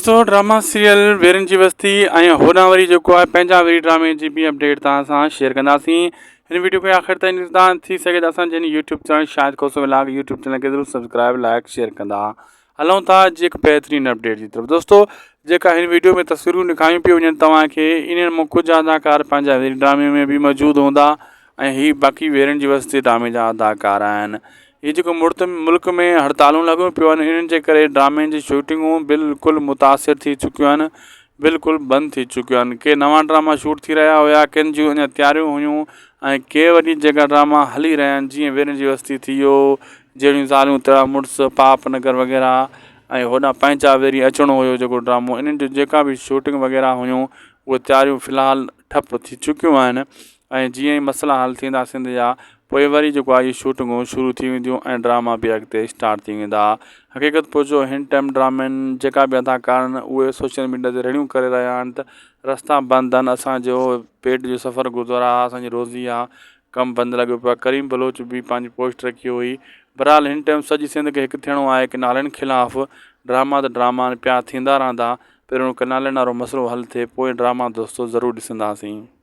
दोस्तों drama serial वीरन जी बस्ती ऐं होॾां वरी जेको आहे पंहिंजा वरी ड्रामे जी बि अपडेट तव्हां सां शेयर कंदासीं। हिन वीडियो खे आख़िर ताईं ॾिसंदा थी सघे त असां जंहिं यूट्यूब चैनल शायदि कोसो विलाग यूट्यूब चैनल खे ज़रूरु सब्सक्राइब लाइक शेयर कंदा। हलूं था अॼु हिकु बहितरीनु अपडेट जी तरफ़। दोस्तों जेका हिन वीडियो में तस्वीरूं ॾेखारियूं पियूं वञनि तव्हांखे, इन्हनि मां कुझु अदाकार पंहिंजा वरी ड्रामे में बि मौजूदु हूंदा ऐं हीअ बाक़ी वीरन जी बस्ती ड्रामे जा अदाकार आहिनि। ये जेको मुल्क में हड़तालूं लॻियूं पियूं आहिनि, इन्हनि जे करे ड्रामे जी शूटिंगूं बिल्कुलु मुतासिर थी चुकियूं आहिनि, बिल्कुलु बंदि थी चुकियूं आहिनि। के नवां ड्रामा शूट थी रहिया हुया, किन जूं अञा तयारियूं हुयूं ऐं के वॾी जेका ड्रामा हली रहिया आहिनि जीअं वीरन जी बस्ती थी वियो, जहिड़ियूं ज़ालियूं तेरा मुड़ुस, पाप नगर वग़ैरह, ऐं होॾां पंहिंजा वरी अचिणो हुयो जेको ड्रामो, इन्हनि जो जेका बि शूटिंग वग़ैरह हुयूं उहे तयारियूं फ़िलहालु ठप थी चुकियूं आहिनि। ऐं जीअं ई मसइला हल थींदा सिंध जा, पोइ वरी जेको आहे इहे शूटिंगूं शुरू थी वेंदियूं ऐं ड्रामा बि अॻिते स्टार्ट थी वेंदा। हक़ीक़त पुछो हिन टाइम ड्रामनि जेका बि अदाकार आहिनि उहे सोशल मीडिया ते रड़ियूं करे रहिया आहिनि त रस्ता बंदि आहिनि, असांजो पेट जो सफ़र गुज़ारा आहे, असांजी रोज़ी आहे, कमु बंदि लॻो पियो आहे। करीम बलोच बि पंहिंजी पोस्ट रखी हुई। बहरहाल हिन टाइम सॼी सिंध खे हिकु थियणो आहे की नालनि ख़िलाफ़ु ड्रामा त ड्रामा पिया थींदा रहंदा, पहिरियों कनालनि वारो मसइलो हल थिए पोइ ड्रामा दोस्तो ज़रूरु ॾिसंदासीं।